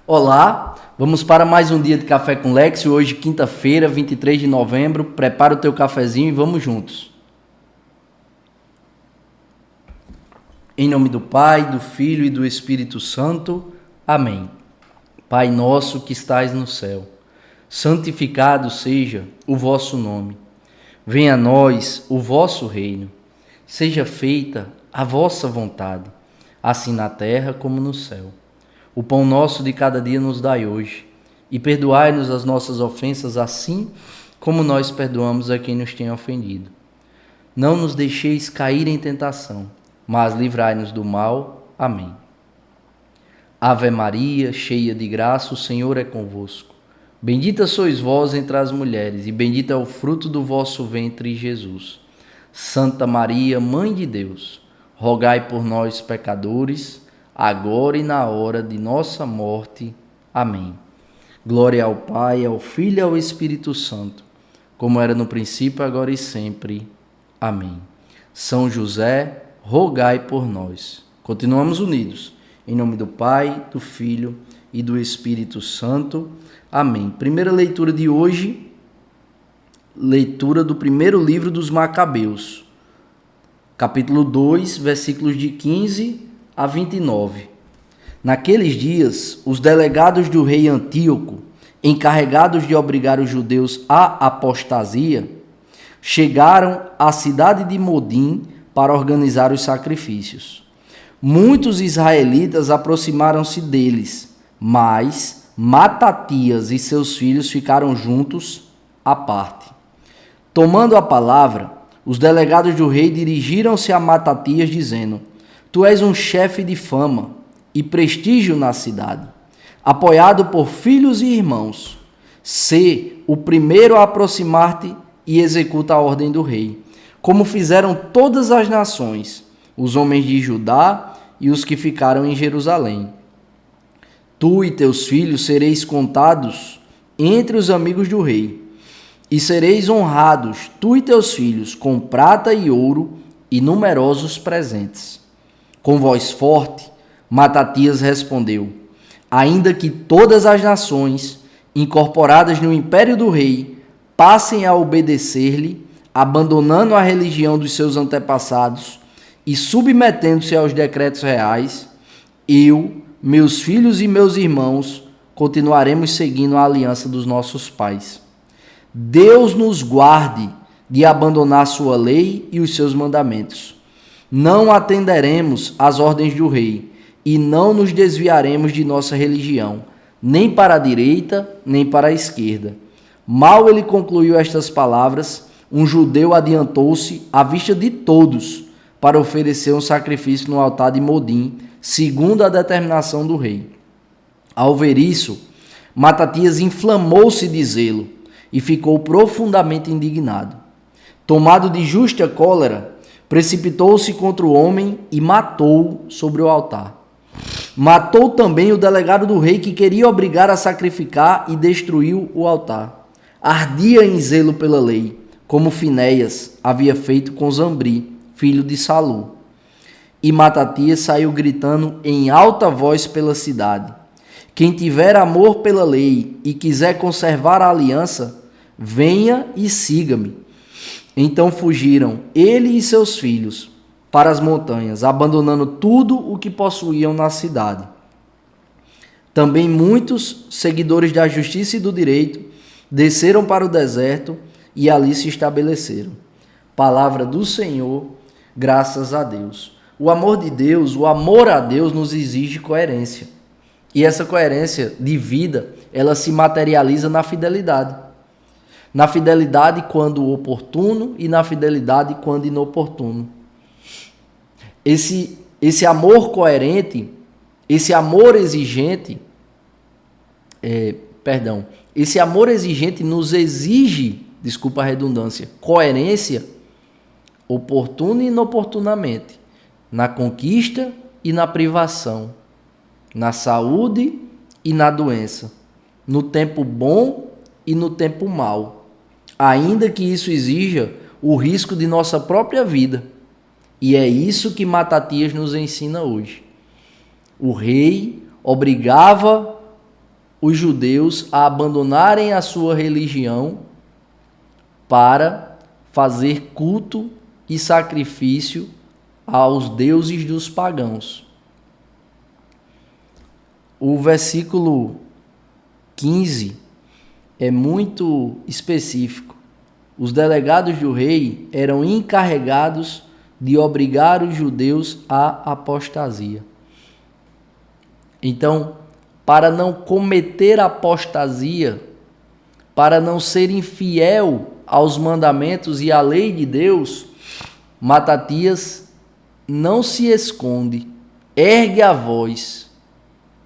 Olá, vamos para mais um dia de Café com Lex. Hoje, quinta-feira, 23 de novembro. Prepara o teu cafezinho e vamos juntos. Em nome do Pai, do Filho e do Espírito Santo. Amém. Pai nosso que estais no céu, santificado seja o vosso nome. Venha a nós o vosso reino. Seja feita a vossa vontade, assim na terra como no céu. O pão nosso de cada dia nos dai hoje, e perdoai-nos as nossas ofensas, assim como nós perdoamos a quem nos tem ofendido. Não nos deixeis cair em tentação, mas livrai-nos do mal. Amém. Ave Maria, cheia de graça, o Senhor é convosco. Bendita sois vós entre as mulheres, e bendito é o fruto do vosso ventre, Jesus. Santa Maria, Mãe de Deus, rogai por nós, pecadores, agora e na hora de nossa morte. Amém. Glória ao Pai, ao Filho e ao Espírito Santo, como era no princípio, agora e sempre. Amém. São José, rogai por nós. Continuamos unidos. Em nome do Pai, do Filho e do Espírito Santo. Amém. Primeira leitura de hoje, leitura do primeiro livro dos Macabeus, capítulo 2, versículos de 15 a 29. Naqueles dias, os delegados do rei Antíoco, encarregados de obrigar os judeus à apostasia, chegaram à cidade de Modim para organizar os sacrifícios. Muitos israelitas aproximaram-se deles, mas Matatias e seus filhos ficaram juntos à parte. Tomando a palavra, os delegados do rei dirigiram-se a Matatias, dizendo: Tu és um chefe de fama e prestígio na cidade, apoiado por filhos e irmãos. Sê o primeiro a aproximar-te e executa a ordem do rei, como fizeram todas as nações, os homens de Judá e os que ficaram em Jerusalém. Tu e teus filhos sereis contados entre os amigos do rei, e sereis honrados, tu e teus filhos, com prata e ouro e numerosos presentes. Com voz forte, Matatias respondeu: Ainda que todas as nações, incorporadas no império do rei, passem a obedecer-lhe, abandonando a religião dos seus antepassados e submetendo-se aos decretos reais, eu, meus filhos e meus irmãos, continuaremos seguindo a aliança dos nossos pais. Deus nos guarde de abandonar sua lei e os seus mandamentos. Não atenderemos às ordens do rei e não nos desviaremos de nossa religião, nem para a direita, nem para a esquerda. Mal ele concluiu estas palavras, um judeu adiantou-se à vista de todos para oferecer um sacrifício no altar de Modim, segundo a determinação do rei. Ao ver isso, Matatias inflamou-se de zelo e ficou profundamente indignado. Tomado de justa cólera, precipitou-se contra o homem e matou-o sobre o altar. Matou também o delegado do rei que queria obrigar a sacrificar e destruiu o altar. Ardia em zelo pela lei, como Finéias havia feito com Zambri, filho de Salu. E Matatias saiu gritando em alta voz pela cidade: Quem tiver amor pela lei e quiser conservar a aliança, venha e siga-me. Então fugiram ele e seus filhos para as montanhas, abandonando tudo o que possuíam na cidade. Também muitos seguidores da justiça e do direito desceram para o deserto e ali se estabeleceram. Palavra do Senhor, graças a Deus. O amor de Deus, o amor a Deus nos exige coerência. E essa coerência de vida, ela se materializa na fidelidade. Na fidelidade quando oportuno e na fidelidade quando inoportuno. Esse amor coerente, esse amor exigente, esse amor exigente nos exige, desculpa a redundância, coerência oportuna e inoportunamente, na conquista e na privação, na saúde e na doença, no tempo bom e no tempo mau, ainda que isso exija o risco de nossa própria vida. E é isso que Matatias nos ensina hoje. O rei obrigava os judeus a abandonarem a sua religião para fazer culto e sacrifício aos deuses dos pagãos. O versículo 15 é muito específico. Os delegados do rei eram encarregados de obrigar os judeus à apostasia. Então, para não cometer apostasia, para não ser infiel aos mandamentos e à lei de Deus, Matatias não se esconde, ergue a voz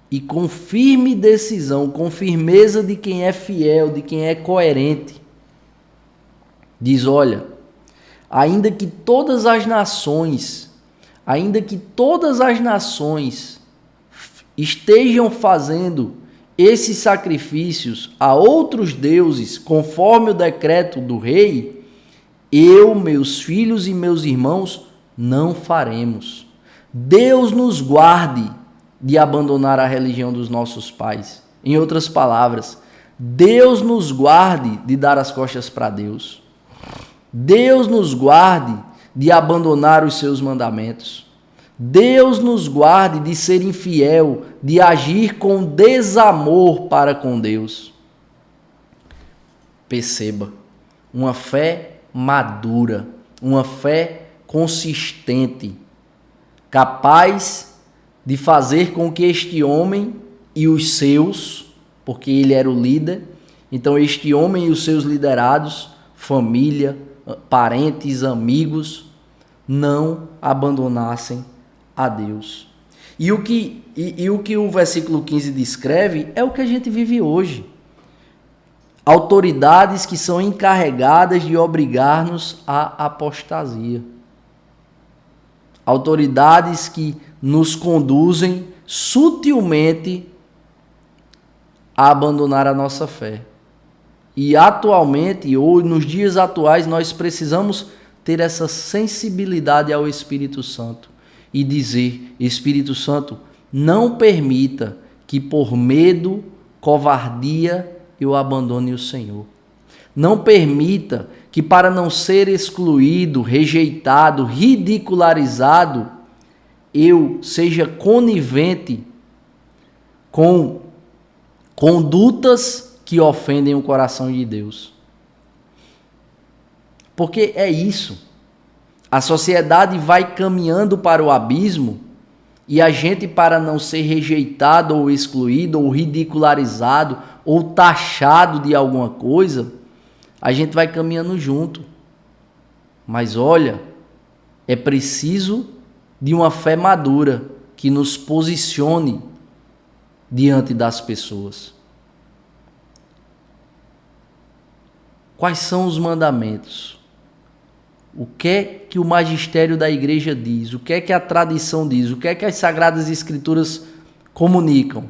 e com firme decisão, com firmeza de quem é fiel, de quem é coerente, diz: olha, ainda que todas as nações estejam fazendo esses sacrifícios a outros deuses, conforme o decreto do rei, eu, meus filhos e meus irmãos, não faremos. Deus nos guarde de abandonar a religião dos nossos pais. Em outras palavras, Deus nos guarde de dar as costas para Deus. Deus nos guarde de abandonar os seus mandamentos. Deus nos guarde de ser infiel, de agir com desamor para com Deus. Perceba, uma fé madura, uma fé consistente, capaz de fazer com que este homem e os seus, porque ele era o líder, então este homem e os seus liderados, família, parentes, amigos, não abandonassem a Deus. E o que o versículo 15 descreve é o que a gente vive hoje. Autoridades que são encarregadas de obrigar-nos à apostasia. Autoridades que nos conduzem sutilmente a abandonar a nossa fé. E atualmente, ou nos dias atuais, nós precisamos ter essa sensibilidade ao Espírito Santo e dizer: Espírito Santo, não permita que por medo, covardia, eu abandone o Senhor. Não permita que, para não ser excluído, rejeitado, ridicularizado, eu seja conivente com condutas que ofendem o coração de Deus. Porque é isso. A sociedade vai caminhando para o abismo e a gente, para não ser rejeitado ou excluído ou ridicularizado ou taxado de alguma coisa, a gente vai caminhando junto. Mas olha, é preciso de uma fé madura que nos posicione diante das pessoas. Quais são os mandamentos? O que é que o magistério da igreja diz? O que é que a tradição diz? O que é que as Sagradas Escrituras comunicam?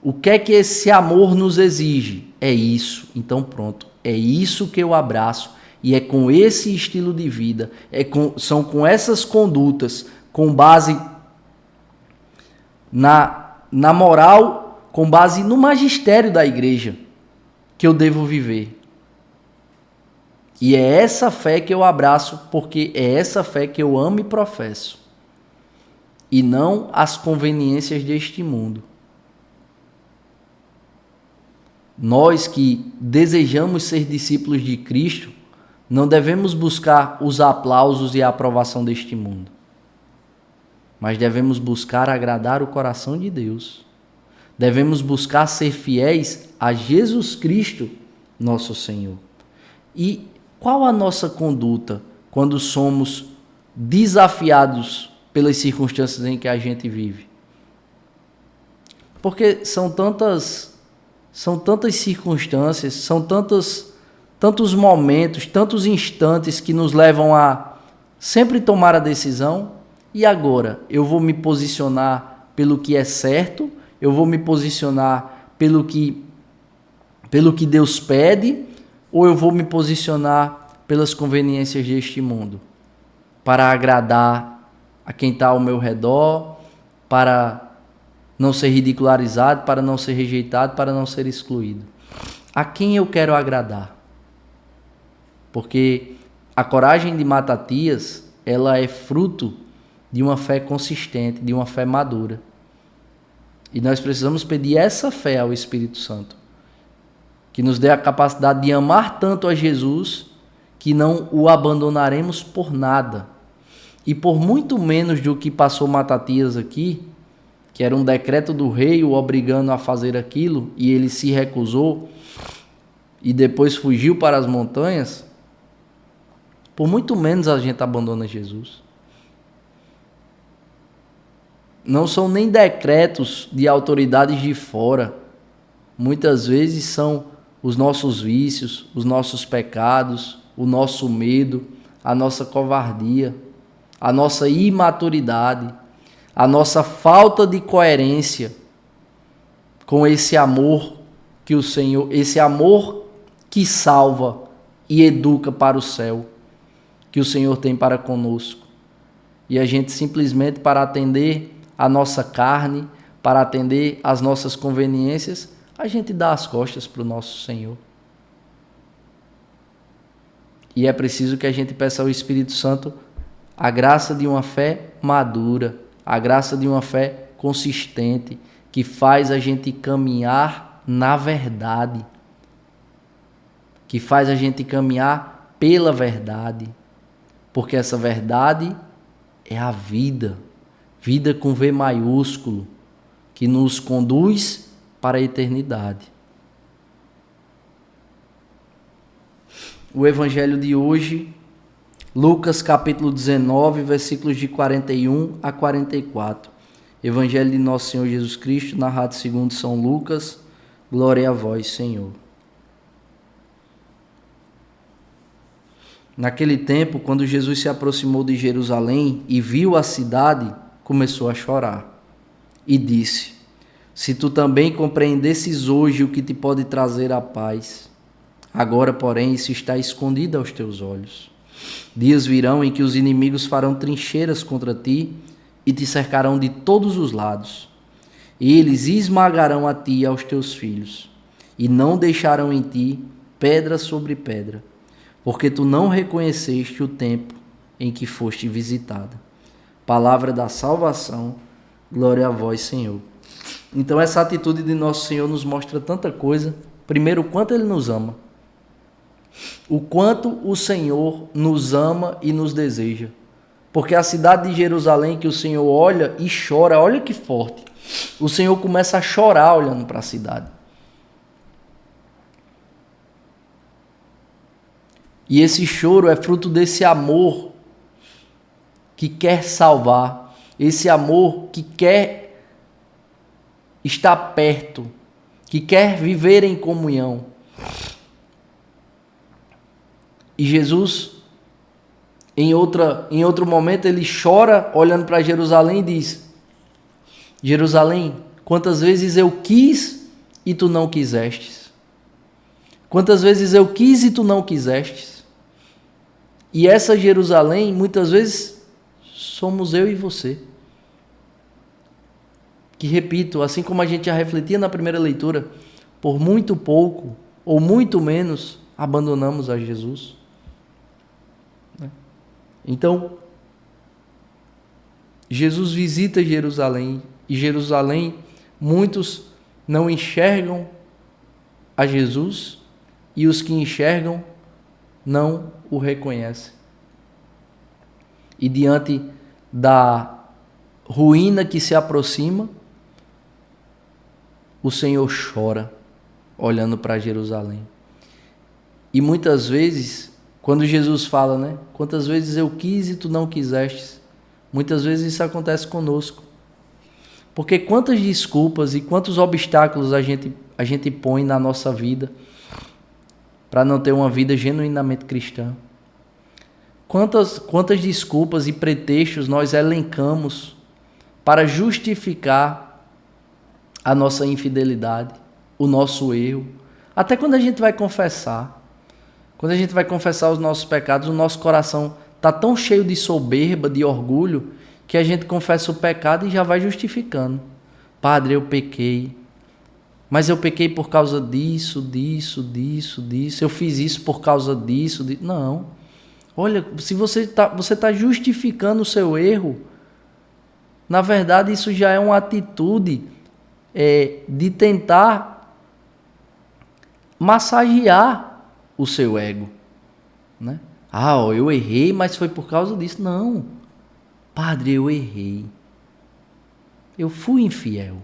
O que é que esse amor nos exige? É isso. Então pronto, é isso que eu abraço e é com esse estilo de vida, são com essas condutas, com base na moral, com base no magistério da igreja, que eu devo viver. E é essa fé que eu abraço, porque é essa fé que eu amo e professo. E não as conveniências deste mundo. Nós que desejamos ser discípulos de Cristo, não devemos buscar os aplausos e a aprovação deste mundo. Mas devemos buscar agradar o coração de Deus. Devemos buscar ser fiéis a Jesus Cristo, nosso Senhor. E qual a nossa conduta quando somos desafiados pelas circunstâncias em que a gente vive? Porque são tantas circunstâncias, são tantos momentos, tantos instantes que nos levam a sempre tomar a decisão. E agora, eu vou me posicionar pelo que é certo, eu vou me posicionar pelo que Deus pede, ou eu vou me posicionar pelas conveniências deste mundo, para agradar a quem está ao meu redor, para não ser ridicularizado, para não ser rejeitado, para não ser excluído. A quem eu quero agradar? Porque a coragem de Matatias, ela é fruto de uma fé consistente, de uma fé madura. E nós precisamos pedir essa fé ao Espírito Santo, que nos dê a capacidade de amar tanto a Jesus, que não o abandonaremos por nada. E por muito menos do que passou Matatias aqui, que era um decreto do rei o obrigando a fazer aquilo, e ele se recusou, e depois fugiu para as montanhas, por muito menos a gente abandona Jesus. Não são nem decretos de autoridades de fora. Muitas vezes são os nossos vícios, os nossos pecados, o nosso medo, a nossa covardia, a nossa imaturidade, a nossa falta de coerência com esse amor que o Senhor, esse amor que salva e educa para o céu, que o Senhor tem para conosco. E a gente simplesmente, para atender a nossa carne, para atender às nossas conveniências, a gente dá as costas para o nosso Senhor. E é preciso que a gente peça ao Espírito Santo a graça de uma fé madura, a graça de uma fé consistente, que faz a gente caminhar na verdade, que faz a gente caminhar pela verdade, porque essa verdade é a vida, vida com V maiúsculo, que nos conduz para a eternidade. O evangelho de hoje, Lucas capítulo 19, versículos de 41 a 44. Evangelho de Nosso Senhor Jesus Cristo, narrado segundo São Lucas. Glória a vós, Senhor. Naquele tempo, quando Jesus se aproximou de Jerusalém e viu a cidade, começou a chorar e disse: se tu também compreendesses hoje o que te pode trazer a paz, agora, porém, isso está escondido aos teus olhos. Dias virão em que os inimigos farão trincheiras contra ti e te cercarão de todos os lados. Eles esmagarão a ti e aos teus filhos, e não deixarão em ti pedra sobre pedra, porque tu não reconheceste o tempo em que foste visitada. Palavra da salvação, glória a vós, Senhor. Então essa atitude de nosso Senhor nos mostra tanta coisa. Primeiro, o quanto Ele nos ama. O quanto o Senhor nos ama e nos deseja. Porque a cidade de Jerusalém que o Senhor olha e chora, olha que forte. O Senhor começa a chorar olhando para a cidade. E esse choro é fruto desse amor que quer salvar, esse amor que quer estar perto, que quer viver em comunhão. E Jesus, em outro momento, ele chora olhando para Jerusalém e diz: Jerusalém, quantas vezes eu quis e tu não quisestes? Quantas vezes eu quis e tu não quisestes? E essa Jerusalém, muitas vezes, somos eu e você. Que, repito, assim como a gente já refletia na primeira leitura, por muito pouco ou muito menos abandonamos a Jesus. Então, Jesus visita Jerusalém, e Jerusalém, muitos não enxergam a Jesus, e os que enxergam não o reconhecem. E diante da ruína que se aproxima, o Senhor chora, olhando para Jerusalém. E muitas vezes, quando Jesus fala, quantas vezes eu quis e tu não quisestes, muitas vezes isso acontece conosco. Porque quantas desculpas e quantos obstáculos a gente põe na nossa vida para não ter uma vida genuinamente cristã. Quantas desculpas e pretextos nós elencamos para justificar a nossa infidelidade, o nosso erro. Até quando a gente vai confessar. Quando a gente vai confessar os nossos pecados, o nosso coração está tão cheio de soberba, de orgulho, que a gente confessa o pecado e já vai justificando. Padre, eu pequei. Mas eu pequei por causa disso. Eu fiz isso por causa disso. Não. Olha, se você tá justificando o seu erro, na verdade isso já é uma atitude de tentar massagear o seu ego, né? Eu errei, mas foi por causa disso. Não. Padre, eu errei. Eu fui infiel.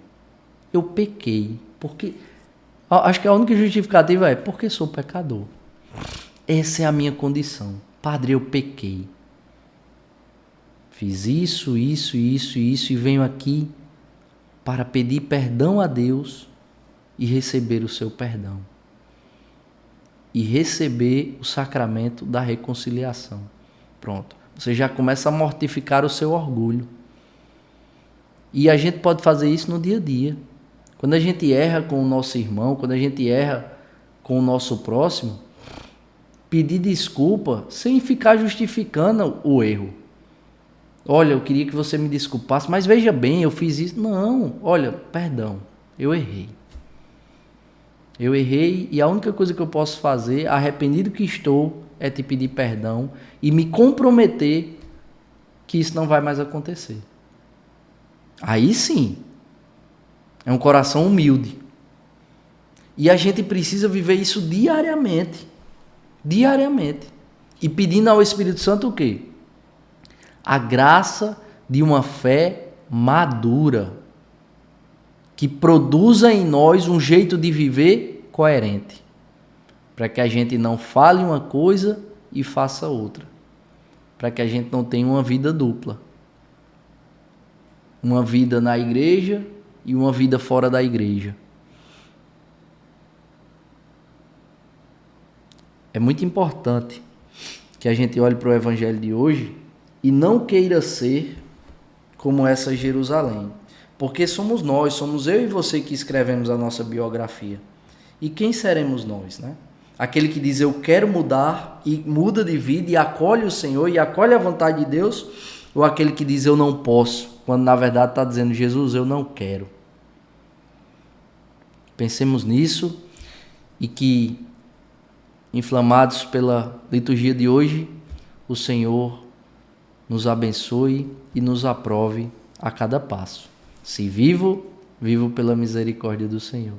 Eu pequei. Porque acho que a única justificativa é porque sou pecador. Essa é a minha condição. Padre, eu pequei. Fiz isso e venho aqui para pedir perdão a Deus e receber o seu perdão. E receber o sacramento da reconciliação. Pronto. Você já começa a mortificar o seu orgulho. E a gente pode fazer isso no dia a dia. Quando a gente erra com o nosso irmão, quando a gente erra com o nosso próximo, pedir desculpa sem ficar justificando o erro. Olha, eu queria que você me desculpasse, mas veja bem, eu fiz isso. Não, olha, perdão, eu errei. Eu errei e a única coisa que eu posso fazer, arrependido que estou, é te pedir perdão e me comprometer que isso não vai mais acontecer. Aí sim, é um coração humilde. E a gente precisa viver isso diariamente. Diariamente. E pedindo ao Espírito Santo o quê? A graça de uma fé madura, que produza em nós um jeito de viver coerente, para que a gente não fale uma coisa e faça outra, para que a gente não tenha uma vida dupla, uma vida na igreja e uma vida fora da igreja. É muito importante que a gente olhe para o evangelho de hoje e não queira ser como essa Jerusalém. Porque somos nós, somos eu e você que escrevemos a nossa biografia. E quem seremos nós, né? Aquele que diz eu quero mudar e muda de vida e acolhe o Senhor e acolhe a vontade de Deus, ou aquele que diz eu não posso, quando na verdade está dizendo Jesus, eu não quero. Pensemos nisso e que, inflamados pela liturgia de hoje, o Senhor nos abençoe e nos aprove a cada passo. Se vivo, vivo pela misericórdia do Senhor.